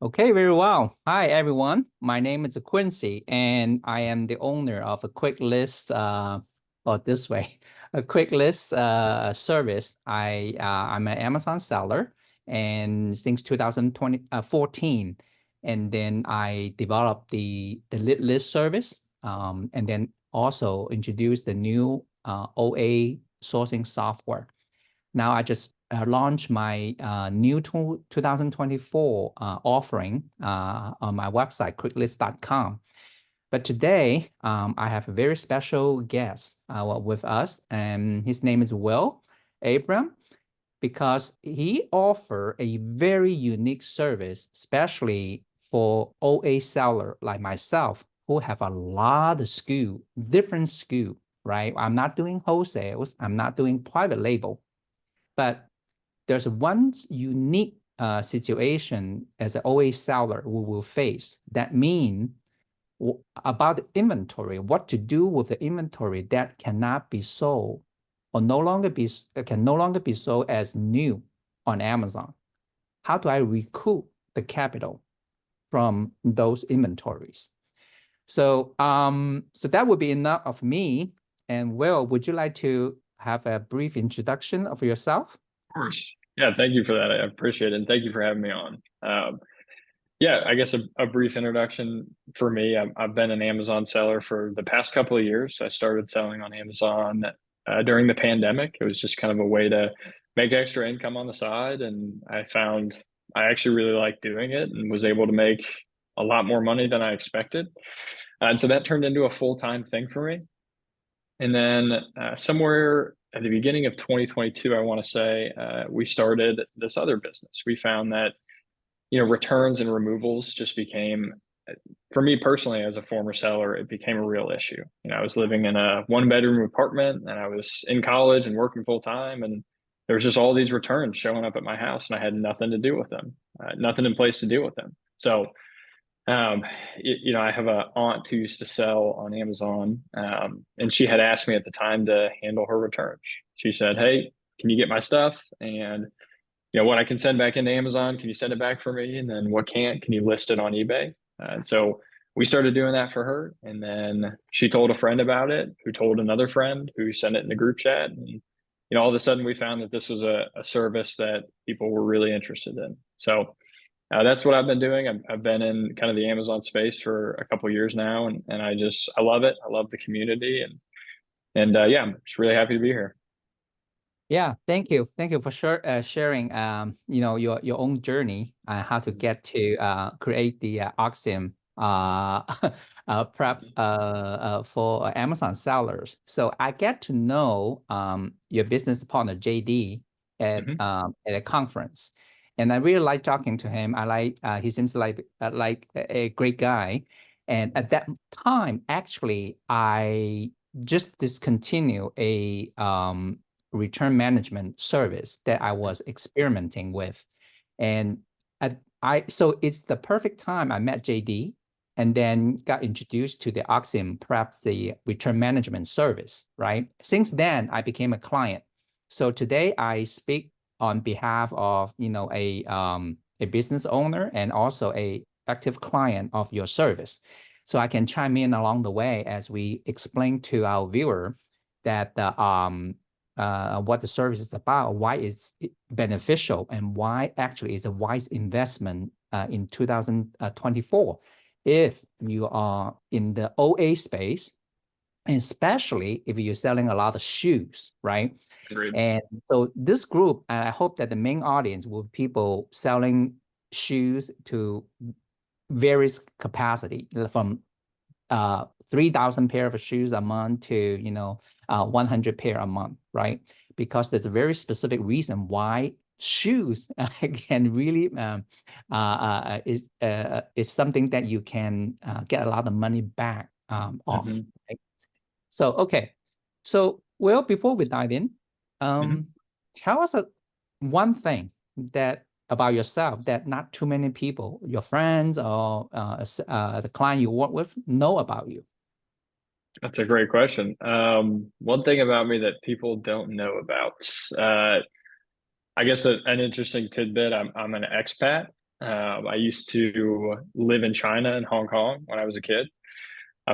Okay, very well. Hi, everyone. My name is Quincy, and I am the owner of a quick list, or this way, a quick list service. I'm an Amazon seller, and since 2014, and then I developed the lit list service, and then also introduced the new OA sourcing software. Now I just launched my new 2024 offering on my website, Qiklists.com. But today, I have a very special guest with us, and his name is Will Abram, because he offer a very unique service, especially for OA seller like myself, who have a lot of SKU, different SKU, right? I'm not doing wholesales, I'm not doing private label. But there's one unique situation as an OA seller we will face. That means about the inventory, what to do with the inventory that cannot be sold or can no longer be sold as new on Amazon. How do I recoup the capital from those inventories? So that would be enough of me. And Will, would you like to have a brief introduction of yourself? Of course. Yeah, thank you for that. I appreciate it. And thank you for having me on. Yeah, I guess a brief introduction for me. I've been an Amazon seller for the past couple of years. I started selling on Amazon during the pandemic. It was just kind of a way to make extra income on the side. And I found I actually really liked doing it and was able to make a lot more money than I expected. And so that turned into a full-time thing for me. And then somewhere at the beginning of 2022, I want to say, we started this other business. We found that, returns and removals just became, for me personally, as a former seller, it became a real issue. I was living in a one-bedroom apartment and I was in college and working full time. And there was just all these returns showing up at my house and I had nothing to do with them, nothing in place to deal with them. So um, I have a aunt who used to sell on Amazon, and she had asked me at the time to handle her returns. She said, "Hey, can you get my stuff? And what I can send back into Amazon, can you send it back for me? And then what can't, can you list it on eBay?" And so we started doing that for her. And then she told a friend about it, who told another friend, who sent it in the group chat. And all of a sudden, we found that this was a service that people were really interested in. So that's what I've been doing. I've been in kind of the Amazon space for a couple of years now, and I love it. I love the community, and yeah, I'm just really happy to be here. Yeah, thank you. Thank you for sharing your own journey, how to get to create the Oxium prep for Amazon sellers. So I get to know your business partner JD Hmm. at a conference, and I really like talking to him. I like he seems like a great guy. And at that time, actually, I just discontinued a return management service that I was experimenting with. And so it's the perfect time I met JD and then got introduced to the Oxium, perhaps the return management service, right? Since then, I became a client. So today I speak on behalf of, a business owner and also a active client of your service. So I can chime in along the way as we explain to our viewer that what the service is about, why it's beneficial, and why actually it's a wise investment in 2024 if you are in the OA space, and especially if you're selling a lot of shoes, right? Agreed. And so this group, and I hope that the main audience will be people selling shoes to various capacity from 3,000 pair of shoes a month to 100 pair a month, right? Because there's a very specific reason why shoes can really is something that you can get a lot of money back off. Hmm. Right? So okay, so well, before we dive in, Hmm. um, tell us one thing that about yourself that not too many people, your friends or the client you work with, know about you. That's a great question. One thing about me that people don't know about, I guess an interesting tidbit. I'm an expat. I used to live in China and Hong Kong when I was a kid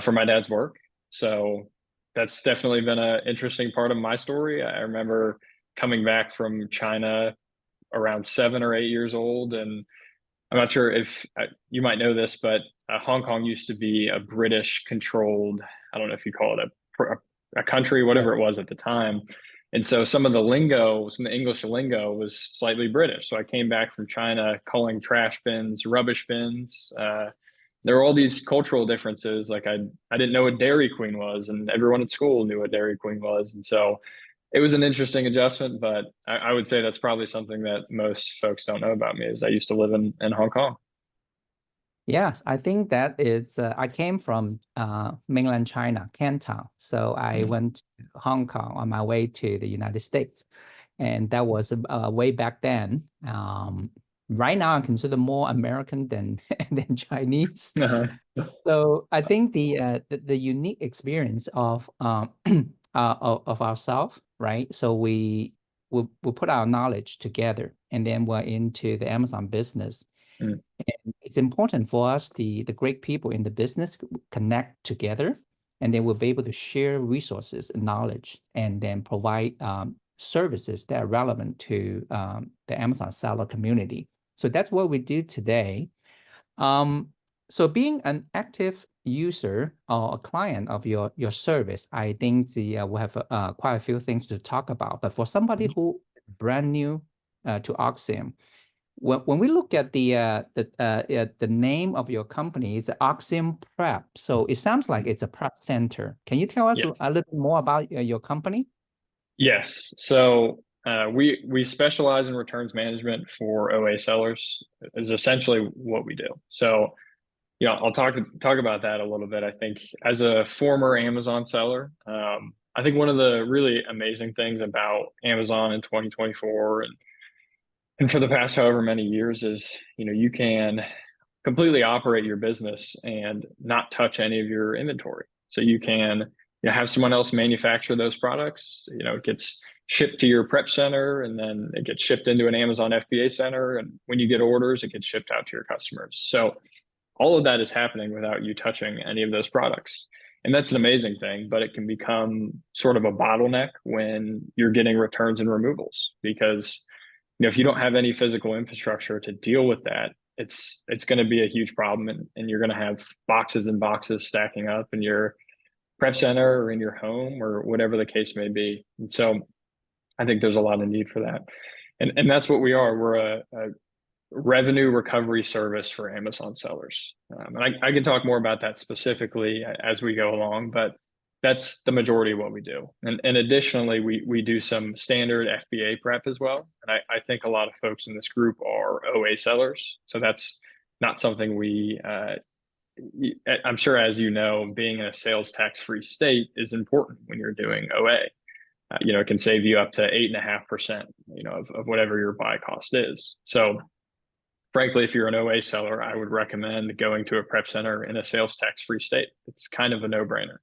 for my dad's work. So that's definitely been an interesting part of my story. I remember coming back from China around 7 or 8 years old, and I'm not sure if you might know this, but Hong Kong used to be a British controlled, I don't know if you call it a country, whatever it was at the time. And so some of the lingo, some of the English lingo was slightly British. So I came back from China calling trash bins rubbish bins. There were all these cultural differences. Like I didn't know what Dairy Queen was, and everyone at school knew what Dairy Queen was. And so it was an interesting adjustment, but I would say that's probably something that most folks don't know about me is I used to live in Hong Kong. Yes, I think that is, I came from mainland China, Canton. So I Mm. went to Hong Kong on my way to the United States. And that was way back then. Right now, I consider more American than than Chinese. Uh-huh. So I think the unique experience of of ourselves, right? So we put our knowledge together, and then we're into the Amazon business. Mm. And it's important for us, the great people in the business connect together, and then we'll be able to share resources and knowledge, and then provide services that are relevant to the Amazon seller community. So that's what we do today. Um, so being an active user or a client of your service, I think we have quite a few things to talk about. But for somebody who brand new to Oxium, when we look at the name of your company, it's Oxium Prep. So it sounds like it's a prep center. Can you tell us Yes. a little more about your company? Yes. So we specialize in returns management for OA sellers is essentially what we do. So I'll talk about that a little bit. I think as a former Amazon seller, I think one of the really amazing things about Amazon in 2024 and for the past however many years is, you can completely operate your business and not touch any of your inventory. So you can, have someone else manufacture those products. It gets shipped to your prep center and then it gets shipped into an Amazon FBA center. And when you get orders, it gets shipped out to your customers. So all of that is happening without you touching any of those products. And that's an amazing thing, but it can become sort of a bottleneck when you're getting returns and removals because if you don't have any physical infrastructure to deal with that, it's going to be a huge problem, and you're going to have boxes and boxes stacking up in your prep center or in your home or whatever the case may be. And so I think there's a lot of need for that. And that's what we are. We're a revenue recovery service for Amazon sellers. And I can talk more about that specifically as we go along, but that's the majority of what we do. And additionally, we do some standard FBA prep as well. And I think a lot of folks in this group are OA sellers. So that's not something I'm sure, as you know, being in a sales tax free state is important when you're doing OA. It can save you up to 8.5%, of whatever your buy cost is. So frankly, if you're an OA seller, I would recommend going to a prep center in a sales tax free state. It's kind of a no brainer.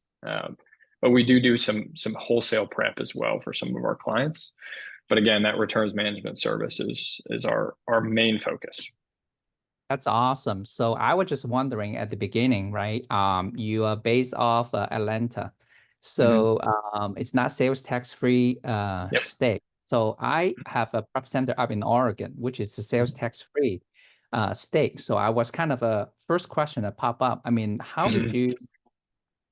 But we do some wholesale prep as well for some of our clients. But again, that returns management service is our main focus. That's awesome. So I was just wondering at the beginning, right? You are based off Atlanta, Mm-hmm. so it's not sales tax free Yep. state. So I have a prep center up in Oregon, which is a sales tax free state. So I was kind of a first question that pop up. I mean, how would Mm-hmm. you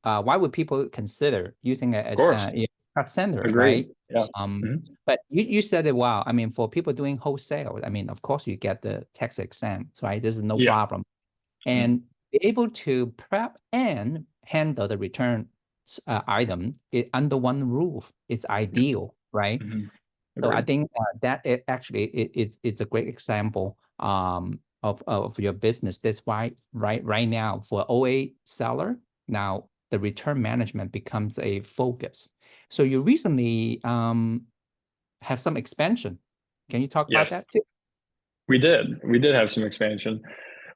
why would people consider using Of course. a prep center, Agreed. right? Yeah. Um, Mm-hmm. but you said it well. I mean, for people doing wholesale, I mean, of course you get the tax exempt, right? This is no Yeah. problem. Mm-hmm. And be able to prep and handle the return item under one roof, it's Yep. ideal, right? Mm-hmm. So I Agreed. think that it's a great example of your business. That's why right now for OA seller, now the return management becomes a focus. So you recently have some expansion. Can you talk about Yes, that too? we did. We did have some expansion.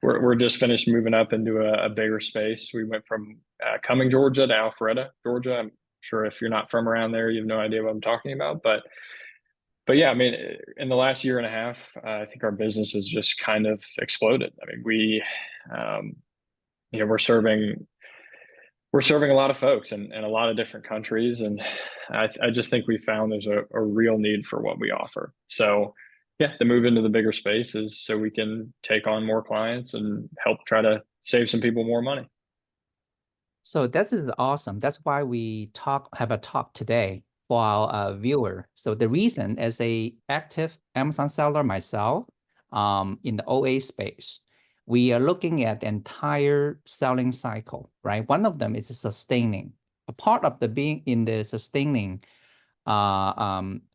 We're just finished moving up into a bigger space. We went from Cumming, Georgia to Alpharetta, Georgia. I'm sure if you're not from around there, you have no idea what I'm talking about. But but yeah, I mean, in the last year and a half, I think our business has just kind of exploded. I mean, um, you know, we're serving a lot of folks in a lot of different countries, and I just think we found there's a real need for what we offer. So, yeah, the move into the bigger space is so we can take on more clients and help try to save some people more money. So that is awesome. That's why we have a talk today for our viewer. So the reason, as a active Amazon seller myself, in the OA space, we are looking at the entire selling cycle, right? One of them is sustaining. A part of the being in the sustaining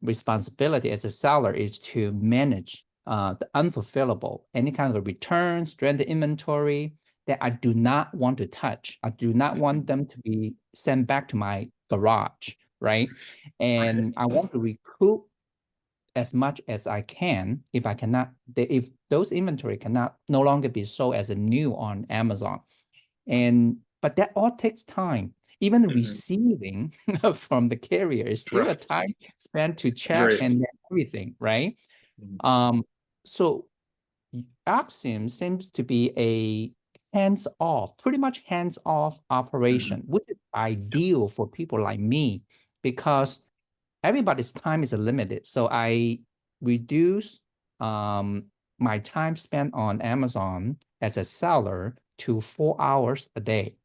responsibility as a seller is to manage the unfulfillable, any kind of returns, stranded inventory that I do not want to touch. I do not want them to be sent back to my garage, right? Right. And I want to recoup as much as I can if I cannot, if those inventory cannot no longer be sold as a new on Amazon. And but that all takes time. Even the Mhm. receiving from the carrier is still a Right. time spent to check Great. and everything, right? Mhm. So Axiom seems to be a hands-off, pretty much hands-off Mhm. operation, which is ideal for people like me because everybody's time is limited. So I reduce my time spent on Amazon as a seller to 4 hours a day.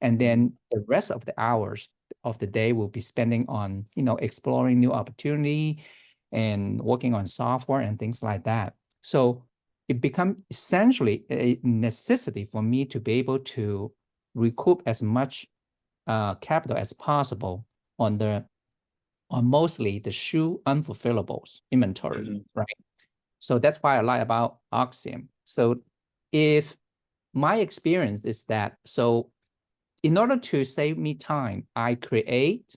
And Mhm. then the rest of the hours of the day will be spending on, exploring new opportunity and working on software and things like that. So it becomes essentially a necessity for me to be able to recoup as much capital as possible on mostly the shoe unfulfillables inventory, Mhm. right? So that's why I like about Oxium. So if my experience is that, so in order to save me time, I create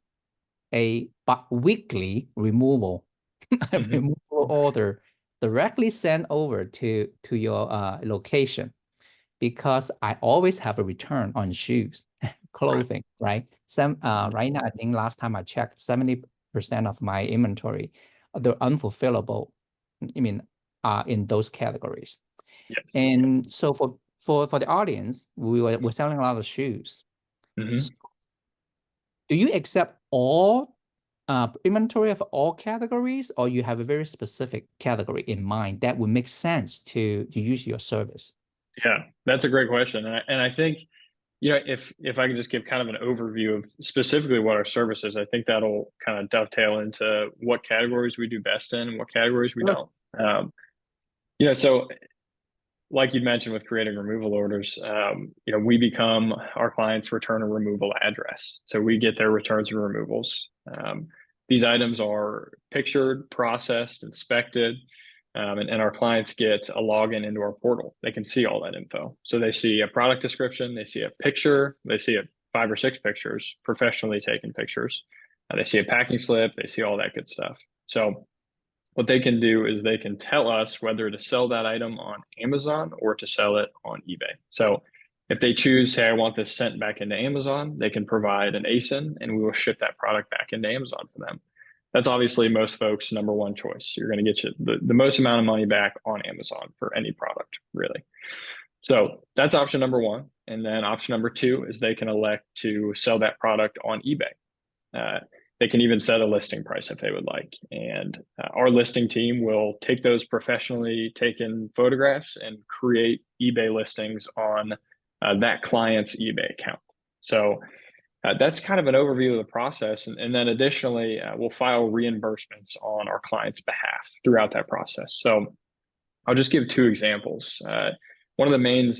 a weekly removal Mhm. removal order directly sent over to your location because I always have a return on shoes, Right. clothing, right? Some Mhm. right now, I think last time I checked, 70% of my inventory, the unfulfillable, I mean, are in those categories. Yes. And so for the audience, we're selling a lot of shoes. Mhm. Do you accept all inventory of all categories, or you have a very specific category in mind that would make sense to use your service? Yeah, that's a great question, and I think, you know, if I could just give kind of an overview of specifically what our service is, I think that'll kind of dovetail into what categories we do best in and what categories we Sure. don't. You know, so like you mentioned with creating removal orders, you know, we become our client's return and removal address. So we get their returns and removals. These items are pictured, processed, inspected, and our clients get a login into our portal. They can see all that info. So they see a product description, they see a picture, they see 5 or 6 pictures, professionally taken pictures. They see a packing slip, they see all that good stuff. So what they can do is they can tell us whether to sell that item on Amazon or to sell it on eBay. So if they choose, say, I want this sent back into Amazon, they can provide an ASIN and we will ship that product back into Amazon for them. That's obviously most folks' number one choice. You're going to get the most amount of money back on Amazon for any product, really. So that's option number one. And then option number two is they can elect to sell that product on eBay. Uh, they can even set a listing price if they would like. And our listing team will take those professionally taken photographs and create eBay listings on that client's eBay account. So that's kind of an overview of the process. And then additionally, we'll file reimbursements on our client's behalf throughout that process. So I'll just give 2 examples. One of the main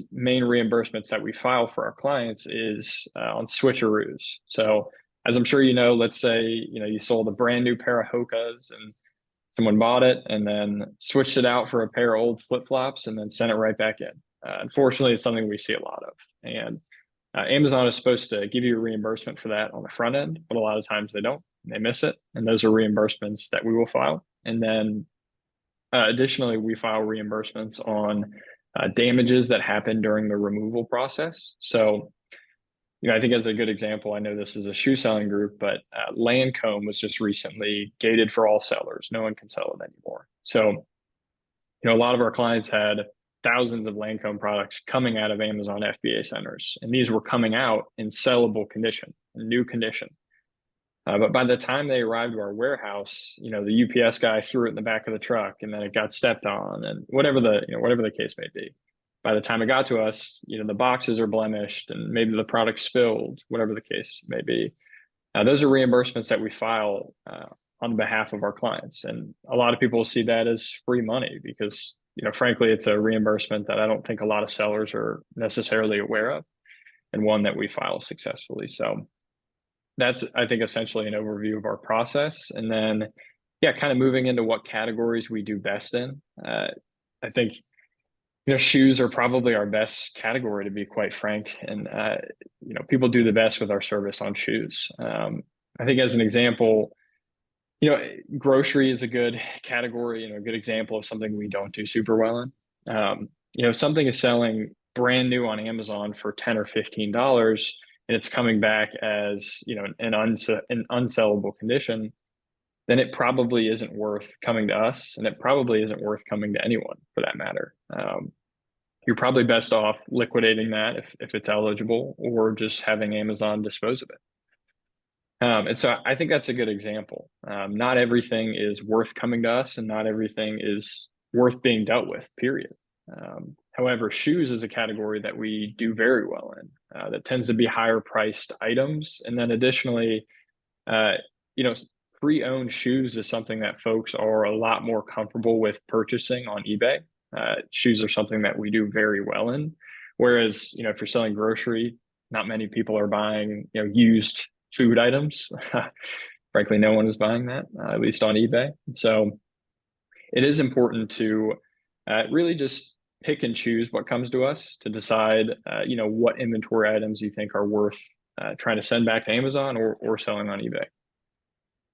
reimbursements that we file for our clients is on switcheroos. So as I'm sure you know, let's say you sold a brand new pair of Hokas and someone bought it and then switched it out for a pair of old flip flops and then sent it right back in. Unfortunately, it's something we see a lot of, and Amazon is supposed to give you a reimbursement for that on the front end, but a lot of times they don't. They miss it, and those are reimbursements that we will file. And then additionally, we file reimbursements on damages that happen during the removal process. So I think as a good example, I know this is a shoe selling group, but Lancome was just recently gated for all sellers. No one can sell it anymore. So, a lot of our clients had thousands of Lancome products coming out of Amazon FBA centers, and these were coming out in sellable condition, in new condition. But by the time they arrived to our warehouse, the UPS guy threw it in the back of the truck, and then it got stepped on, and whatever the case may be. By the time it got to us, the boxes are blemished, and maybe the product spilled, whatever the case may be. Those are reimbursements that we file on behalf of our clients, and a lot of people see that as free money because, frankly, it's a reimbursement that I don't think a lot of sellers are necessarily aware of, and one that we file successfully. So that's, I think, essentially an overview of our process. And then, yeah, kind of moving into what categories we do best in. I think, shoes are probably our best category, to be quite frank. And, people do the best with our service on shoes. I think as an example, grocery is a good category, a good example of something we don't do super well in. Something is selling brand new on Amazon for $10 or $15, and it's coming back as an unsellable condition, then it probably isn't worth coming to us, and it probably isn't worth coming to anyone for that matter. You're probably best off liquidating that if it's eligible, or just having Amazon dispose of it. And so I think that's a good example. Not everything is worth coming to us, and not everything is worth being dealt with, period. However, shoes is a category that we do very well in. That tends to be higher priced items. And then additionally, pre-owned shoes is something that folks are a lot more comfortable with purchasing on eBay. Shoes are something that we do very well in. Whereas, if you're selling grocery, not many people are buying, used food items. Frankly, no one is buying that, at least on eBay. So it is important to really just pick and choose what comes to us to decide, what inventory items you think are worth trying to send back to Amazon or selling on eBay.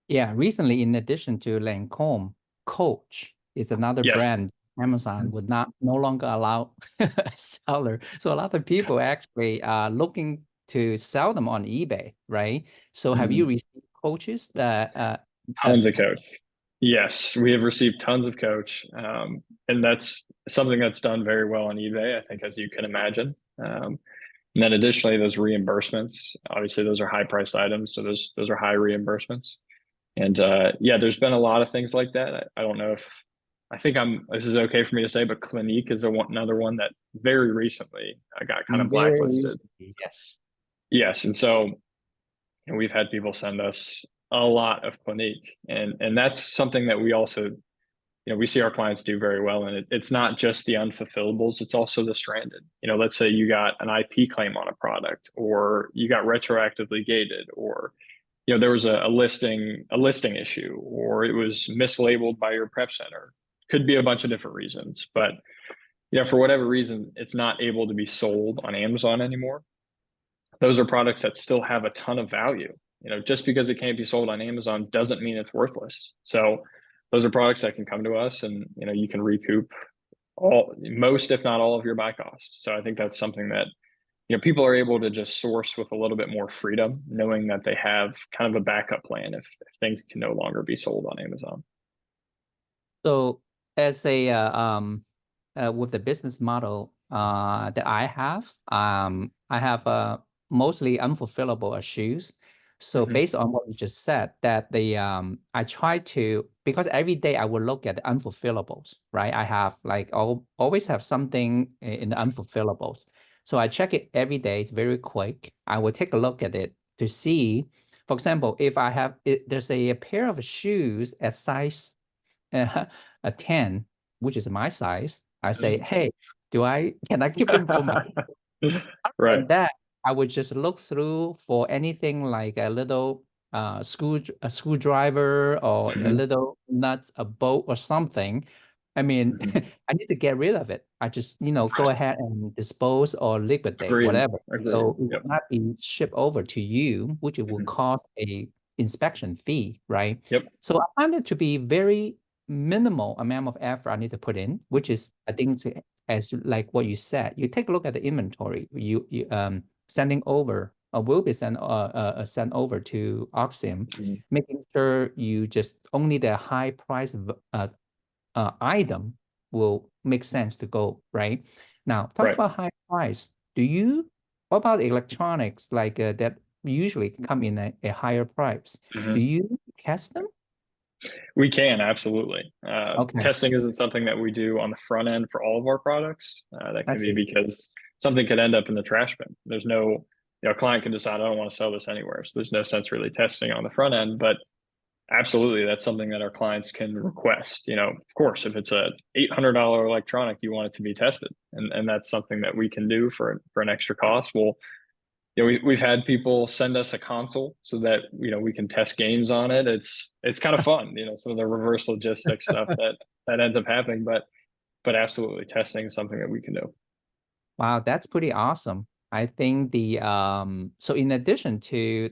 Yeah, recently, in addition to Lancome, Coach is another Yes. brand Amazon would no longer allow seller. So a lot of people actually are looking to sell them on eBay, right? So have you received Coaches? Tons of Coach. Yes, we have received tons of Coach, and that's something that's done very well on eBay, I think, as you can imagine. And then additionally, those reimbursements, obviously, those are high-priced items, so those are high reimbursements. And yeah, there's been a lot of things like that. I don't know if I think this is okay for me to say, but Clinique is another one that very recently got kind of blacklisted. Yes. Yes, and so we've had people send us a lot of Clinique, and that's something that we also, we see our clients do very well. And it's not just the unfulfillables; it's also the stranded. Let's say you got an IP claim on a product, or you got retroactively gated, or there was a listing issue, or it was mislabeled by your prep center. Could be a bunch of different reasons, but for whatever reason, it's not able to be sold on Amazon anymore. Those are products that still have a ton of value. Just because it can't be sold on Amazon doesn't mean it's worthless. So those are products that can come to us, and you can recoup most, if not all, of your buy costs. So I think that's something that people are able to just source with a little bit more freedom, knowing that they have kind of a backup plan if things can no longer be sold on Amazon. So as with the business model that I have mostly unfulfillable shoes. So based on what you just said, that I try to, because every day I will look at the unfulfillables, right? I have always have something in the unfulfillables. So I check it every day. It's very quick. I will take a look at it to see, for example, if I have there's a pair of shoes at size a 10, which is my size. I say, hey, can I keep them for my? Right. And that I would just look through for anything like a little screwdriver or a little nuts, a bolt or something. I mean, I need to get rid of it. I just, go ahead and dispose or liquidate, whatever. So it will not be shipped over to you, which it will cost a inspection fee, right? Yep. So I find it to be very minimal amount of effort I need to put in, which is, I think, as like what you said, you take a look at the inventory, you sending over will be sent over to Oxim, making sure you just only the high price item will make sense to go, right? Now, talk Right. about high price. What about electronics like that usually come in a higher price? Do Mhm. you test them? We can absolutely. Okay, Testing isn't something that we do on the front end for all of our products. That I can be see. because something could end up in the trash bin. There's no, a client can decide I don't want to sell this anywhere. So there's no sense really testing on the front end. But absolutely, that's something that our clients can request. Of course, if it's a $800 electronic, you want it to be tested, and that's something that we can do for an extra cost. We've had people send us a console so that we can test games on it. It's kind of fun, some of the reverse logistics stuff that ends up happening, but absolutely testing is something that we can do. Wow, that's pretty awesome. I think so in addition to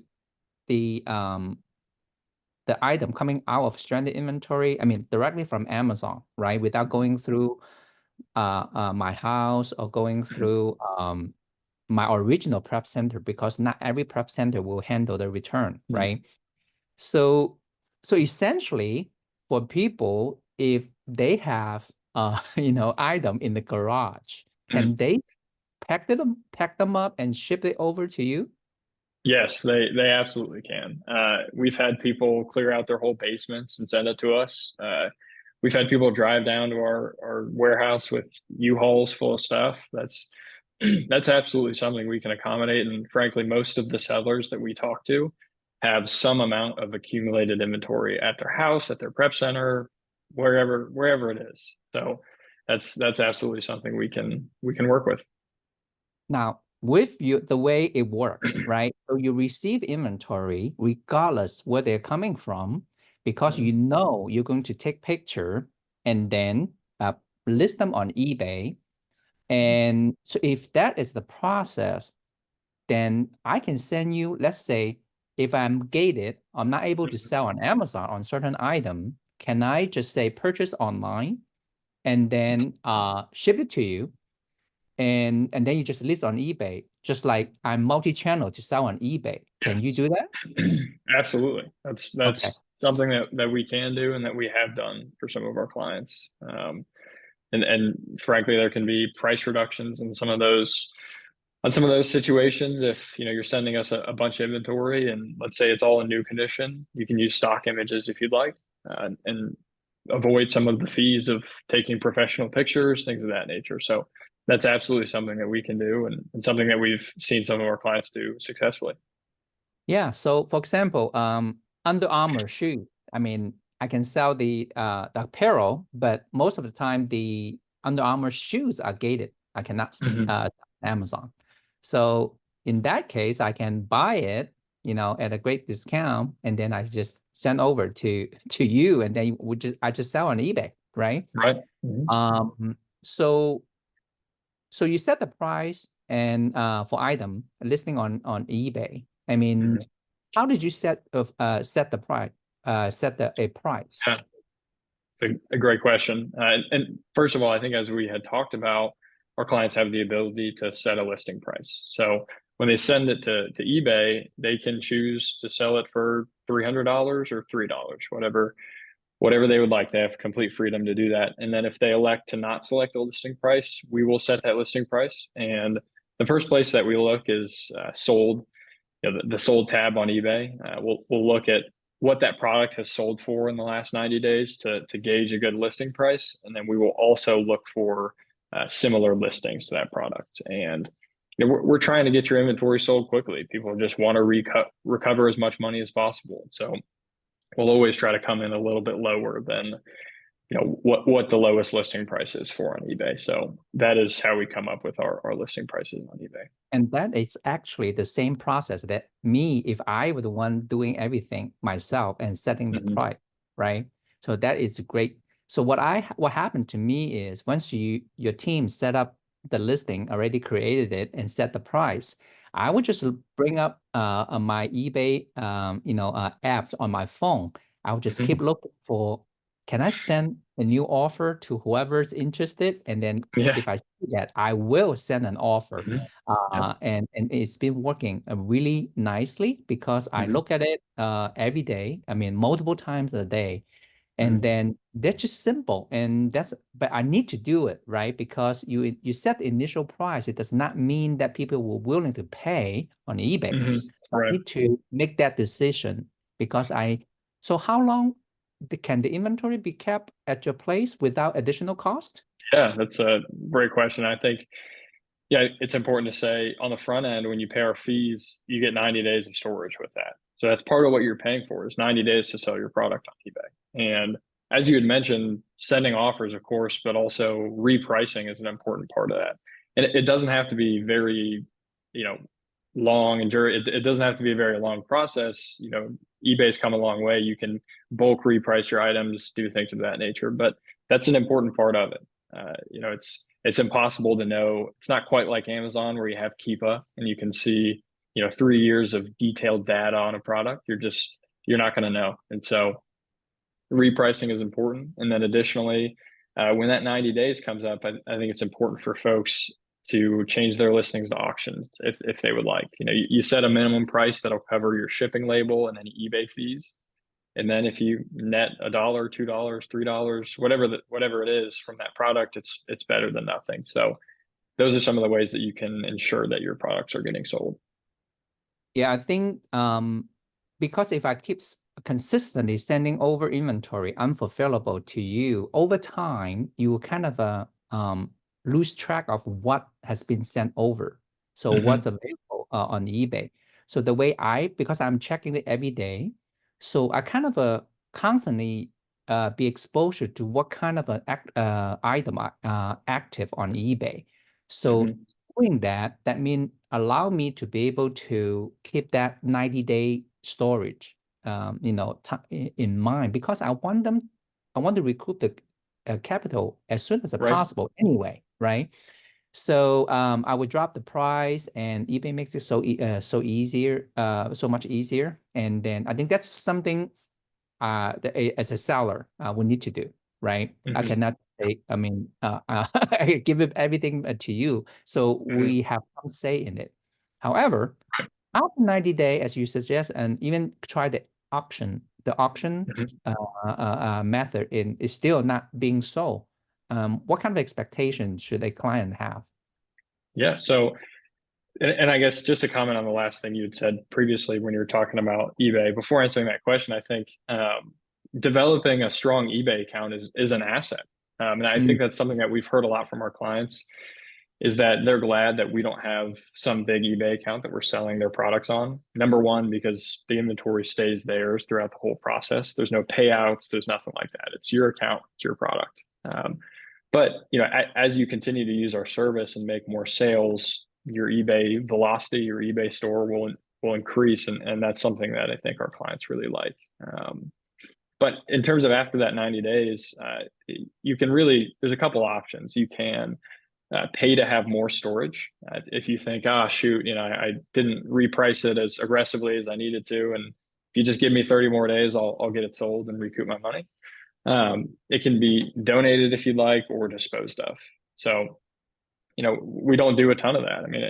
the the item coming out of stranded inventory, I mean directly from Amazon, right? Without going through my house or going through my original prep center, because not every prep center will handle the return, Mhm. right? So so essentially for people, if they have item in the garage, can they pack them up and ship it over to you? Yes, they absolutely can. We've had people clear out their whole basements and send it to us. We've had people drive down to our warehouse with U-Hauls full of stuff. That's absolutely something we can accommodate. And frankly, most of the sellers that we talk to have some amount of accumulated inventory at their house, at their prep center, wherever it is. So that's absolutely something we can work with. Now, with you, the way it works, right? So you receive inventory regardless where they're coming from, because you Mhm. know you're going to take picture and then list them on eBay. And so if that is the process, then I can send you, let's say, if I'm gated, I'm not able to sell on Amazon on certain item, can I just say purchase online and then ship it to you? And then you just list on eBay, just like I'm multi-channel to sell on eBay. Can you Yes. do that? Absolutely. That's Okay. that's something that we can do and that we have done for some of our clients. And frankly, there can be price reductions in some of those situations. If you're sending us a bunch of inventory and let's say it's all in new condition, you can use stock images if you'd like, and avoid some of the fees of taking professional pictures, things of that nature. So that's absolutely something that we can do and something that we've seen some of our clients do successfully. Yeah. So for example, Under Armour shoe. I mean, I can sell the apparel, but most of the time the Under Armour shoes are gated. I cannot Mhm. Amazon. So in that case, I can buy it, at a great discount, and then I just send over to you, and then I just sell on eBay, right? Right. Mhm. So so you set the price and for item listing on eBay. I mean, Mhm. how did you set the price? Set a price. Yeah. It's a great question. And first of all, I think as we had talked about, our clients have the ability to set a listing price. So when they send it to eBay, they can choose to sell it for $300 or $3, whatever they would like. They have complete freedom to do that. And then if they elect to not select a listing price, we will set that listing price. And the first place that we look is sold, the sold tab on eBay. We'll look at what that product has sold for in the last 90 days to gauge a good listing price, and then we will also look for similar listings to that product. And we're trying to get your inventory sold quickly. People just want to recover as much money as possible. So we'll always try to come in a little bit lower than what the lowest listing price is for on eBay. So that is how we come up with our listing prices on eBay. And that is actually the same process that me, if I were the one doing everything myself and setting the Mhm. price, right? So that is great. So what happened to me is once your team set up the listing, already created it and set the price, I would just bring up my eBay apps on my phone. I would just keep Mhm. looking for, can I send a new offer to whoever's interested, and then Yeah. if I see that, I will send an offer. Mhm. Yep. And it's been working really nicely because I Mhm. look at it every day. I mean, multiple times a day. And Mhm. then that's just simple. And but I need to do it, right? Because you set the initial price. It does not mean that people were willing to pay on eBay. Mhm. So I Right. need to make that decision because so how long can the inventory be kept at your place without additional cost? Yeah, that's a great question. I think, yeah, it's important to say on the front end, when you pay our fees, you get 90 days of storage with that. So that's part of what you're paying for is 90 days to sell your product on eBay. And as you had mentioned, sending offers, of course, but also repricing is an important part of that. And it doesn't have to be very, you know, long and it doesn't have to be a very long process. You know, eBay's come a long way. You can bulk reprice your items, do things of that nature, but that's an important part of it. You know, it's impossible to know. It's not quite like Amazon where you have Keepa and you can see, you know, 3 years of detailed data on a product. You're not going to know. And so repricing is important. And then additionally, when that 90 days comes up, I think it's important for folks to change their listings to auctions if they would like. You know, you set a minimum price that'll cover your shipping label and any eBay fees. And then if you net $1, $2, $3, whatever it is from that product, it's better than nothing. So those are some of the ways that you can ensure that your products are getting sold. Yeah, I think because if I keep consistently sending over inventory unfulfillable to you, over time, you will kind of lose track of what has been sent over. So what's Hmm. available on eBay. So the way because I'm checking it every day, so I kind of constantly be exposure to what kind of an item active on eBay. So Hmm. doing that, that means allow me to be able to keep that 90-day storage, in mind because I want to recoup the capital as soon as Right. possible anyway, right? So I would drop the price, and eBay makes it so much easier. And then I think that's something as a seller we need to do, right? I Hmm. cannot say, I mean, I give it everything to you, so Hmm. we have some say in it. However, after 90 day, as you suggest, and even try the auction Hmm. method is still not being sold. What kind of expectation should a client have? Yeah. So, and I guess just to comment on the last thing you had said previously when you were talking about eBay, before answering that question, I think developing a strong eBay account is an asset. And I Mm, think that's something that we've heard a lot from our clients is that they're glad that we don't have some big eBay account that we're selling their products on. Number one, because the inventory stays theirs throughout the whole process. There's no payouts, there's nothing like that. It's your account, it's your product. But you know, as you continue to use our service and make more sales, your eBay velocity, your eBay store will increase, and that's something that I think our clients really like. But in terms of after that 90 days, you can really there's a couple options. You can pay to have more storage. If you think, ah, shoot, you know, I didn't reprice it as aggressively as I needed to, and if you just give me 30 more days, I'll get it sold and recoup my money. It can be donated if you'd like, or disposed of. So, you know, we don't do a ton of that. I mean,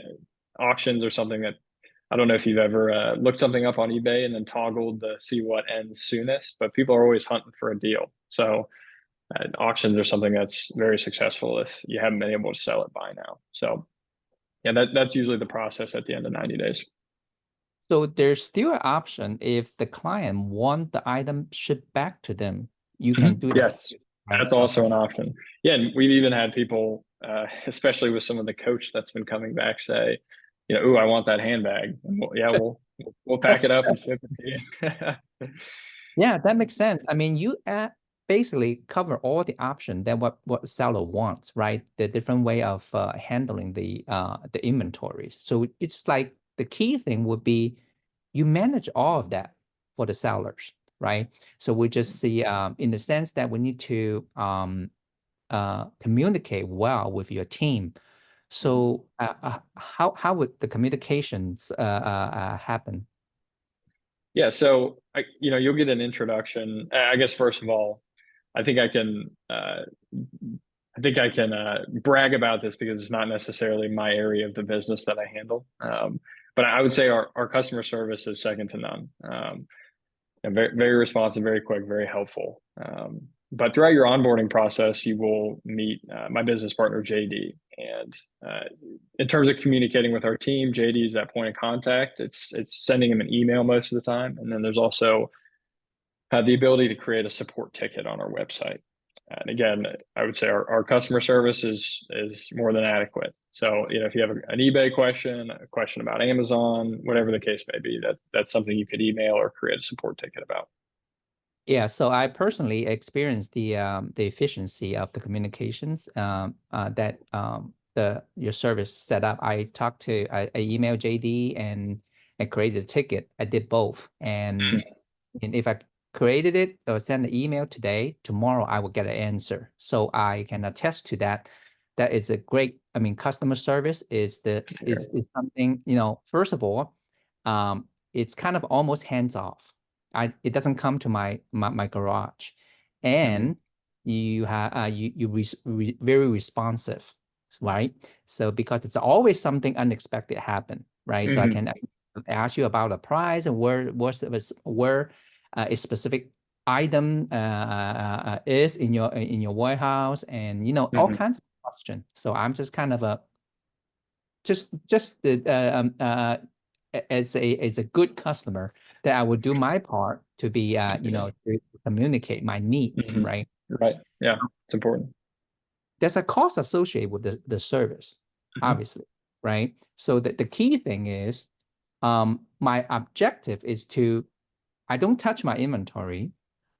auctions are something that I don't know if you've ever looked something up on eBay and then toggled to see what ends soonest, but people are always hunting for a deal. So auctions are something that's very successful if you haven't been able to sell it by now. So yeah, that's usually the process at the end of 90 days. So there's still an option if the client want the item shipped back to them, you can Mhm. do that, Yes, right? that's also Okay. an option. Yeah, and we've even had people, especially with some of the coach that's been coming back, say, you know, "Ooh, I want that handbag." And yeah, we'll pack it up and ship it to you. Yeah, that makes sense. I mean, you basically cover all the options that what seller wants, right? The different way of handling the inventories. So it's like the key thing would be you manage all of that for the sellers, right? So we just see in the sense that we need to communicate well with your team. So how would the communications happen? Yeah, so you know, you'll get an introduction. I guess first of all, I think I can brag about this because it's not necessarily my area of the business that I handle. But I would say our customer service is second to none. And very, very responsive, very quick, very helpful. But throughout your onboarding process, you will meet my business partner, JD. And in terms of communicating with our team, JD is that point of contact. It's sending him an email most of the time. And then there's also the ability to create a support ticket on our website. And again, I would say our customer service is more than adequate. So, if you have an eBay question, a question about Amazon, whatever the case may be, that's something you could email or create a support ticket about. Yeah, so I personally experienced the efficiency of the communications that your service set up. I emailed JD and I created a ticket. I did both, and if I created it or send an email today, tomorrow I will get an answer. So I can attest to that. That is a great. I mean, customer service is something, first of all, it's kind of almost hands off. It doesn't come to my garage, and you have very responsive, right? So because it's always something unexpected happen, right? So I can ask you about a price and where a specific item is in your warehouse, and all kinds of questions. So I'm just kind of a just as a good customer, that I would do my part to be to communicate my needs, right? Right. Yeah, it's important. There's a cost associated with the service, obviously, right? So the key thing is, my objective is I don't touch my inventory.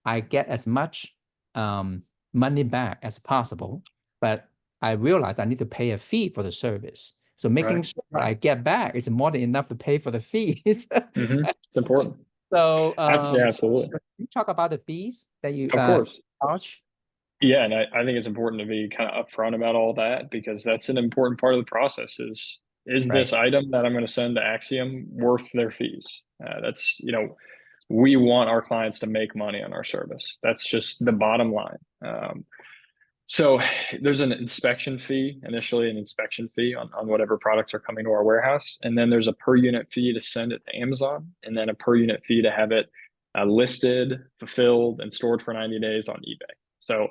I get as much money back as possible, but I realize I need to pay a fee for the service. So making sure I get back is more than enough to pay for the fees. It's important. So Yeah, absolutely. you talk about the fees that you Of course. charge. Yeah, and I think it's important to be kind of upfront about all that because that's an important part of the process is Right. this item that I'm going to send to Axiom worth their fees? That's, we want our clients to make money on our service. That's just the bottom line. So there's an inspection fee, initially an inspection fee on whatever products are coming to our warehouse. And then there's a per unit fee to send it to Amazon, and then a per unit fee to have it listed, fulfilled, and stored for 90 days on eBay. So,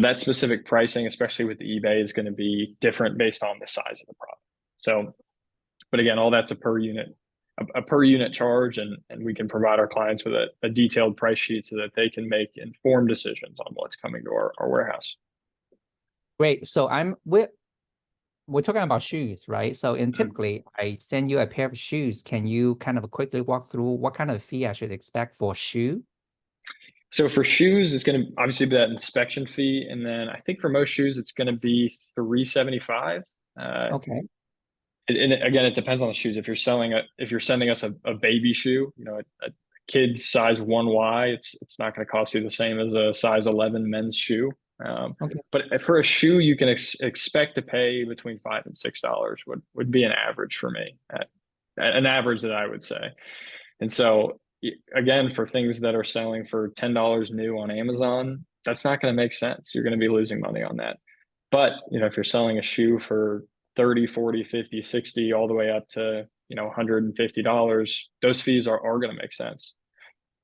that specific pricing, especially with the eBay, is going to be different based on the size of the product. So, but again, all that's a per unit charge, and we can provide our clients with a detailed price sheet so that they can make informed decisions on what's coming to our warehouse. Great. So we're talking about shoes, right? So typically I send you a pair of shoes. Can you kind of quickly walk through what kind of fee I should expect for shoe? So for shoes, it's going to obviously be that inspection fee, and then I think for most shoes, it's going to be $375. Okay. And again, it depends on the shoes. If you're sending us a baby shoe, a kid's size 1Y, it's not going to cost you the same as a size 11 men's shoe. Okay. But for a shoe, you can expect to pay between $5 and $6 would be an average for me, an average that I would say. And so again, for things that are selling for $10 new on Amazon, that's not going to make sense. You're going to be losing money on that. But, if you're selling a shoe for 30, 40, 50, 60, all the way up to, $150, those fees are going to make sense.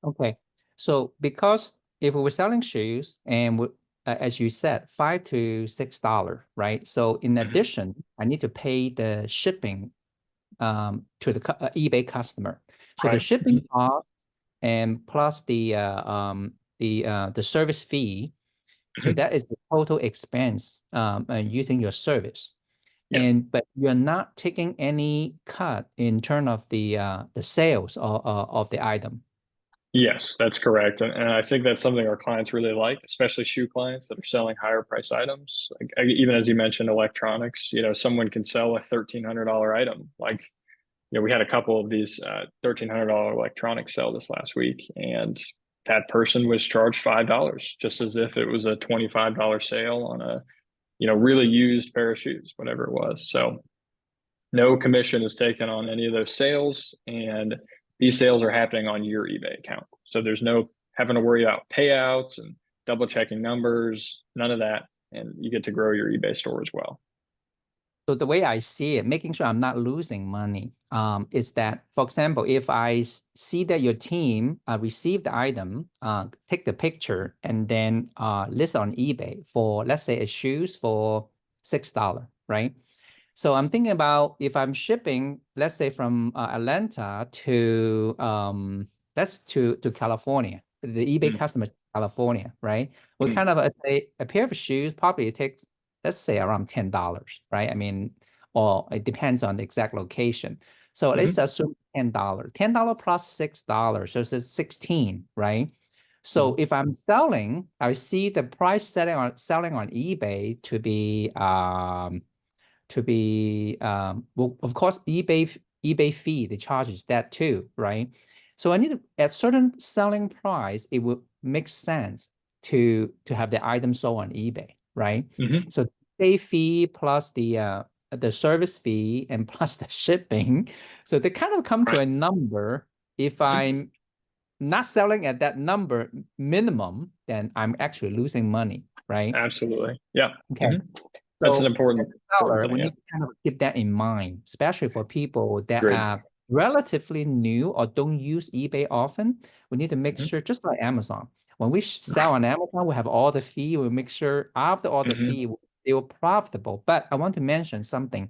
Okay. So because if we were selling shoes and as you said, $5 to $6, right? So in addition, I need to pay the shipping to the eBay customer. So the Right. shipping cost and plus the service fee. So that is the total expense using your service. Yes. But you're not taking any cut in terms of the sales of the item. Yes, that's correct. And I think that's something our clients really like, especially shoe clients that are selling higher price items. Like, even as you mentioned, electronics, someone can sell a $1,300 item. Like, we had a couple of these $1,300 electronics sell this last week, and that person was charged $5, just as if it was a $25 sale on a, really used pair of shoes, whatever it was. So no commission is taken on any of those sales, and these sales are happening on your eBay account. So there's no having to worry about payouts and double checking numbers, none of that. And you get to grow your eBay store as well. So the way I see it, making sure I'm not losing money, is that, for example, if I see that your team received the item, take the picture, and then list on eBay for, let's say, a shoes for $6, right? So I'm thinking about if I'm shipping, let's say from Atlanta to to California, the eBay Mm, customer California, right? We mm, kind of say a pair of shoes probably takes, let's say, around $10, right? I mean, or it depends on the exact location. So let's mhm, assume $10. $10 plus $6, so it's 16, right? So mhm, if I'm selling, I see the price selling on eBay to be well, of course, eBay fee, the charges that too, right? So I need to, at certain selling price, it would make sense to have the item sold on eBay, right? mhm. So eBay fee plus the service fee and plus the shipping, so they kind of come to Right. a number. If Mhm. I'm not selling at that number minimum, then I'm actually losing money, right? Absolutely. Yeah. Okay. Mhm. That's an So as important a important seller, thing. we Yeah. need to kind of keep that in mind, especially for people that Great. are relatively new or don't use eBay often. We need to make Mhm, sure, just like Amazon, when we sell on Amazon, we have all the fee. We make sure after all the mhm. fee, we're still profitable. But I want to mention something.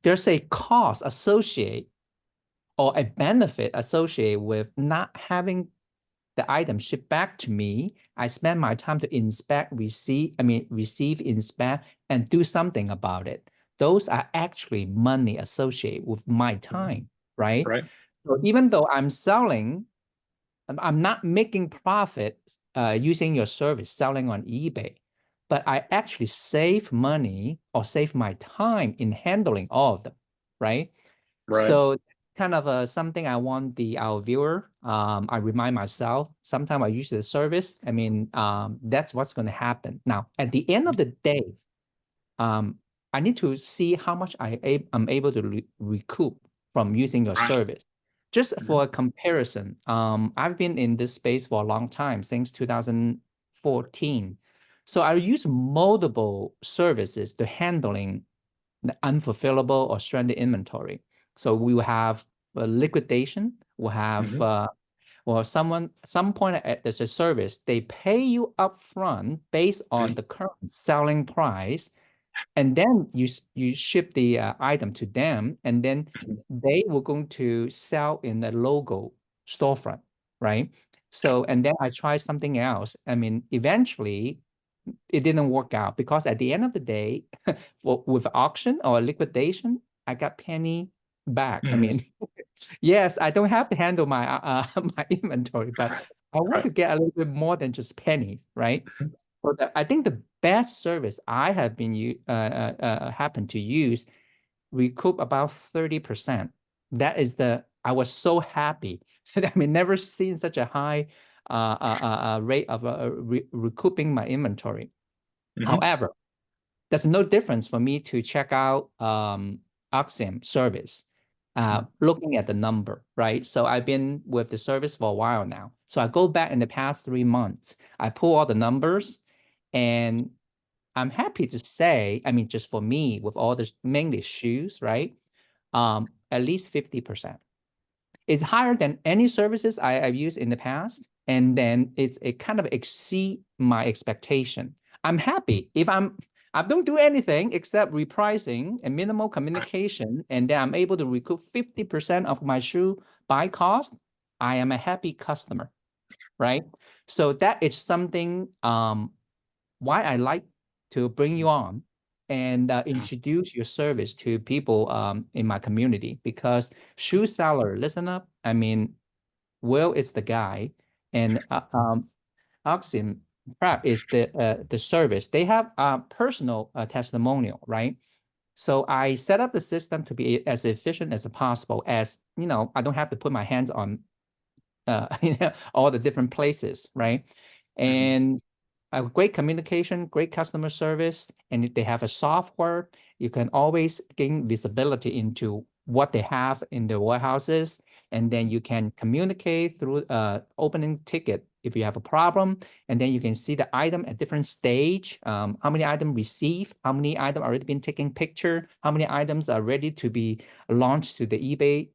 There's a cost associated or a benefit associated with not having the item shipped back to me. I spend my time to inspect, receive, inspect, and do something about it. Those are actually money associated with my Mhm. time, right? Right. So even though I'm selling, I'm not making profit using your service, selling on eBay, but I actually save money or save my time in handling all of them, right? Right. So kind of something I want our viewer. I remind myself. Sometimes I use the service. I mean, that's what's going to happen. Now, at the end of the day, um, I need to see how much I'm able to recoup from using your Right. service. Just Mhm, for a comparison, I've been in this space for a long time, since 2014. So I use multiple services to handling the unfulfillable or stranded inventory. So we will have a liquidation, we'll have mhm. well, some point at there's a service, they pay you upfront based on Right. the current selling price, and then you ship the item to them, and then Mhm. they were going to sell in the logo storefront, right? Yeah. So, and then I tried something else. I mean, eventually it didn't work out because at the end of the day, with auction or liquidation, I got penny back. I Mhm. mean, yes, I don't have to handle my my inventory, but I want Right. to get a little bit more than just penny, right? Mhm. So I think the best service I have been happen to use recoup about 30%. That is I was so happy. I mean, never seen such a high rate of recouping my inventory. Mhm. However, there's no difference for me to check out Oxim service, Mhm. looking at the number, right? So I've been with the service for a while now. So I go back in the past 3 months, I pull all the numbers, and I'm happy to say, I mean, just for me, with all this mainly shoes, right? At least 50%. It's higher than any services I've used in the past. And then it kind of exceed my expectation. I'm happy if I don't do anything except repricing and minimal Right. communication, and then I'm able to recoup 50% of my shoe buy cost. I am a happy customer, right? So that is something why I like to bring you on and Yeah. introduce your service to people in my community, because shoe seller, listen up. I mean, Will is the guy, and Oxim Prep is the service. They have a personal testimonial, right? So I set up the system to be as efficient as possible. As you know, I don't have to put my hands on all the different places, right? Mhm. And a great communication, great customer service, and if they have a software, you can always gain visibility into what they have in their warehouses, and then you can communicate through opening ticket if you have a problem, and then you can see the item at different stage, how many items received, how many items already been taken picture, how many items are ready to be launched to the eBay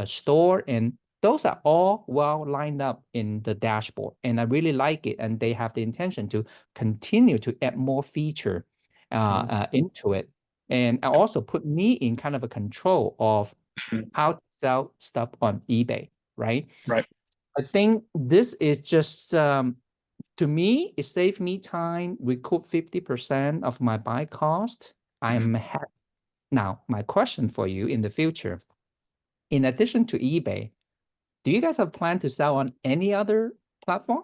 store, and those are all well lined up in the dashboard, and I really like it. And they have the intention to continue to add more feature into it, and I also put me in kind of a control of Mhm. how to sell stuff on eBay, right? Right. I think this is just to me, it saved me time, recoup 50% of my buy cost. Mhm. Now, my question for you in the future, in addition to eBay, do you guys have plan to sell on any other platform?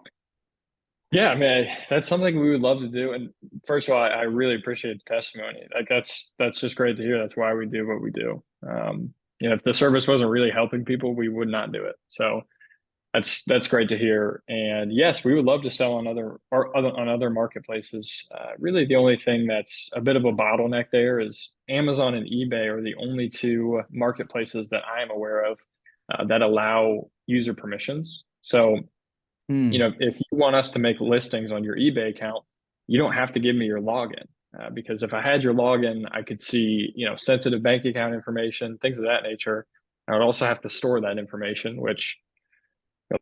Yeah, I mean, that's something we would love to do. And first of all, I really appreciate the testimony. Like that's just great to hear. That's why we do what we do. If the service wasn't really helping people, we would not do it. So that's great to hear. And yes, we would love to sell on other marketplaces. Really, the only thing that's a bit of a bottleneck there is Amazon and eBay are the only two marketplaces that I am aware of that allow user permissions. So Hmm. if you want us to make listings on your eBay account, you don't have to give me your login. Because if I had your login, I could see, sensitive bank account information, things of that nature. I would also have to store that information, which,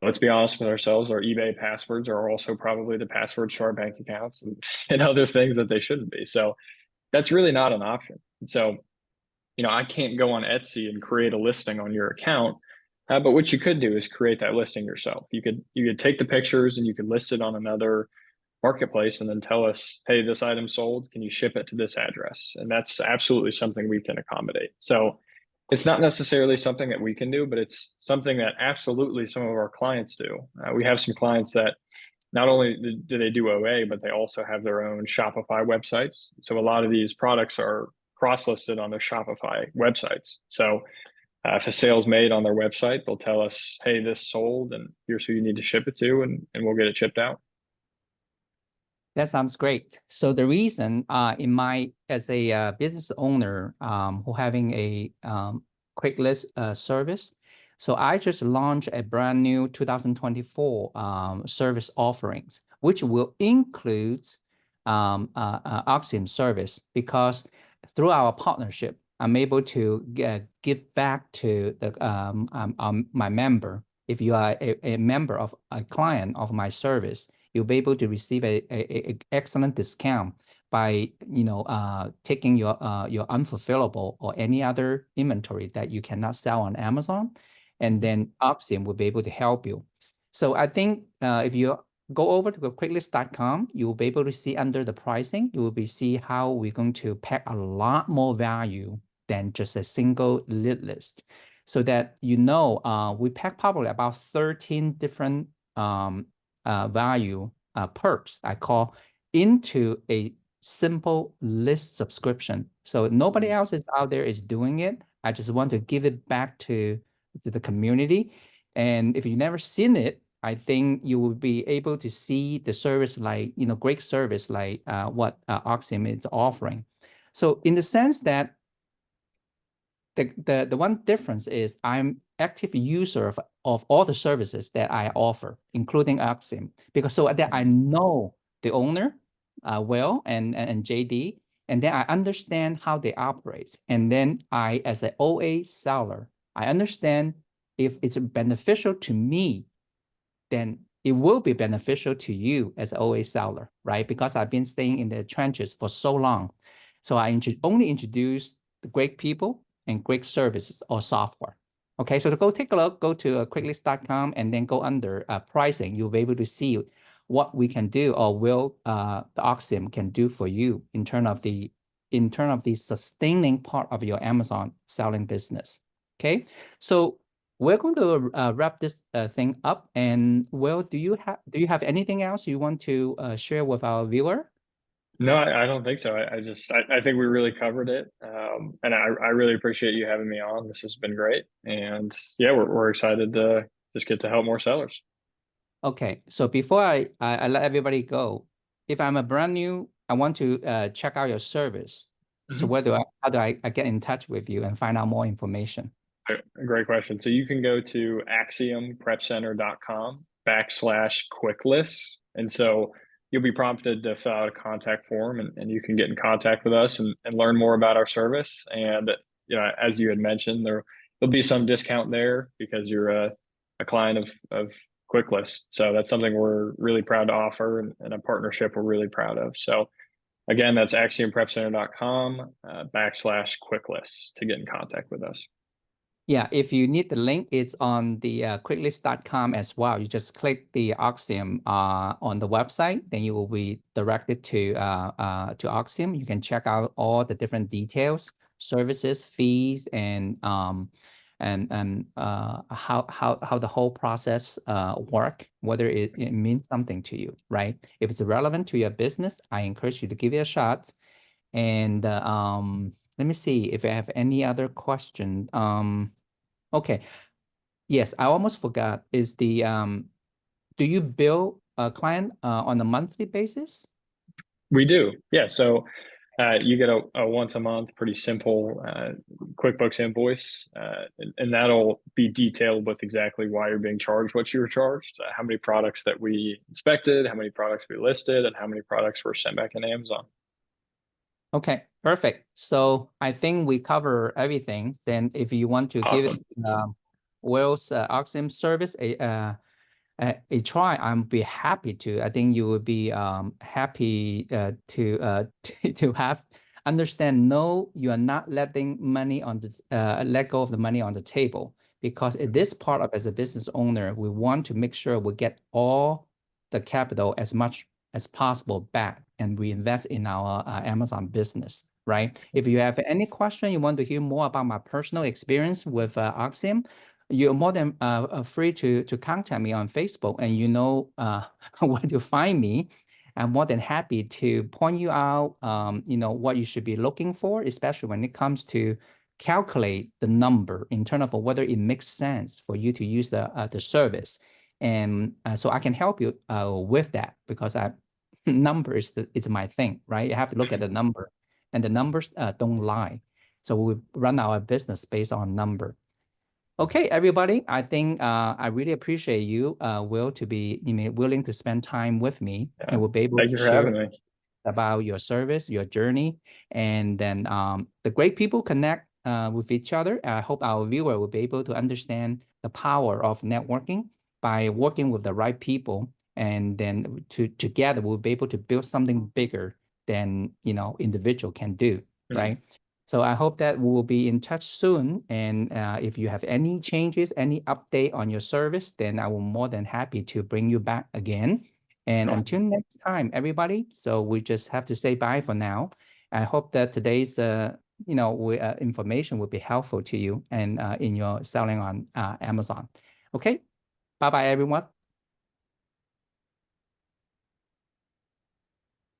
let's be honest with ourselves, our eBay passwords are also probably the passwords to our bank accounts and other things that they shouldn't be. So that's really not an option. And so I can't go on Etsy and create a listing on your account. But what you could do is create that listing yourself. You could take the pictures and you could list it on another marketplace and then tell us, hey, this item sold. Can you ship it to this address? And that's absolutely something we can accommodate. So it's not necessarily something that we can do, but it's something that absolutely some of our clients do. We have some clients that not only do they do OA, but they also have their own Shopify websites. So a lot of these products are cross-listed on their Shopify websites. So if a sale's made on their website, they'll tell us, hey, this sold and here's who you need to ship it to, and we'll get it shipped out. That sounds great. So the reason, as a business owner, who having a quick list service, so I just launched a brand new 2024 service offerings, which will include Oxium service, because through our partnership, I'm able to give back to my member. If you are a member of a client of my service, you'll be able to receive a excellent discount by taking your unfulfillable or any other inventory that you cannot sell on Amazon, and then Oxium will be able to help you. So I think if you go over to Qiklists.com, you will be able to see under the pricing, you will be see how we're going to pack a lot more value than just a single lead list. So that we pack probably about 13 different value perks I call into a simple list subscription. So nobody else is out there is doing it. I just want to give it back to the community. And if you've never seen it, I think you will be able to see the service like, great service like what Oxium is offering. So in the sense that the one difference is I'm active user of all the services that I offer, including Axiom, because so that I know the owner well and JD, and then I understand how they operate. And then I, as an OA seller, I understand if it's beneficial to me, then it will be beneficial to you as an OA seller, right? Because I've been staying in the trenches for so long. So I only introduce the great people and great services or software. Okay, so to go take a look, go to Qiklists.com and then go under pricing. You'll be able to see what we can do or will the Oxium can do for you in terms of the sustaining part of your Amazon selling business. Okay, so we're going to wrap this thing up. And Will, do you have anything else you want to share with our viewer? No, I don't think so. I think we really covered it. And I really appreciate you having me on. This has been great. And yeah, we're excited to just get to help more sellers. Okay, so before I let everybody go, if I'm a brand new, I want to check out your service. So Mhm. how do I get in touch with you and find out more information? A great question. So you can go to axiomprepcenter.com/quicklists. And so you'll be prompted to fill out a contact form and you can get in contact with us and learn more about our service. And, as you had mentioned, there'll be some discount there because you're a client of Qiklists. So that's something we're really proud to offer and a partnership we're really proud of. So again, that's axiomprepcenter.com /quicklists to get in contact with us. Yeah, if you need the link, it's on the Qiklists.com as well. You just click the Axiom on the website, then you will be directed to Axiom. You can check out all the different details, services, fees, and how the whole process work, whether it means something to you, right? If it's relevant to your business, I encourage you to give it a shot. And let me see if I have any other question. Okay. Yes, I almost forgot. Is the do you bill a client on a monthly basis? We do. Yeah. So you get a once a month, pretty simple QuickBooks invoice, and that'll be detailed with exactly why you're being charged what you were charged, how many products that we inspected, how many products we listed, and how many products were sent back in Amazon. Okay, perfect. So I think we cover everything. Then if you want to give Awesome. it Will's Axiom service a try, I'm be happy to. I think you would be happy to have understand. No, you are not letting money on the let go of the money on the table, because at this part of as a business owner, we want to make sure we get all the capital as much as possible back and we invest in our Amazon business, right? If you have any question, you want to hear more about my personal experience with Axiom, you're more than free to contact me on Facebook, and where to find me. I'm more than happy to point you out, what you should be looking for, especially when it comes to calculate the number in terms of whether it makes sense for you to use the service. And so I can help you with that, because number is my thing, right? You have to look at the number, and the numbers don't lie. So we run our business based on number. Okay, everybody, I think I really appreciate you, Will, to be willing to spend time with me, Yeah. and we'll be able Thank to you for share having me. about your service, your journey, and then the great people connect with each other. I hope our viewer will be able to understand the power of networking by working with the right people, and then together we'll be able to build something bigger than individual can do, Mhm. right? So I hope that we will be in touch soon. And if you have any changes, any update on your service, then I will more than happy to bring you back again. And until Awesome. next time, everybody. So we just have to say bye for now. I hope that today's information will be helpful to you and in your selling on Amazon. Okay, bye bye, everyone.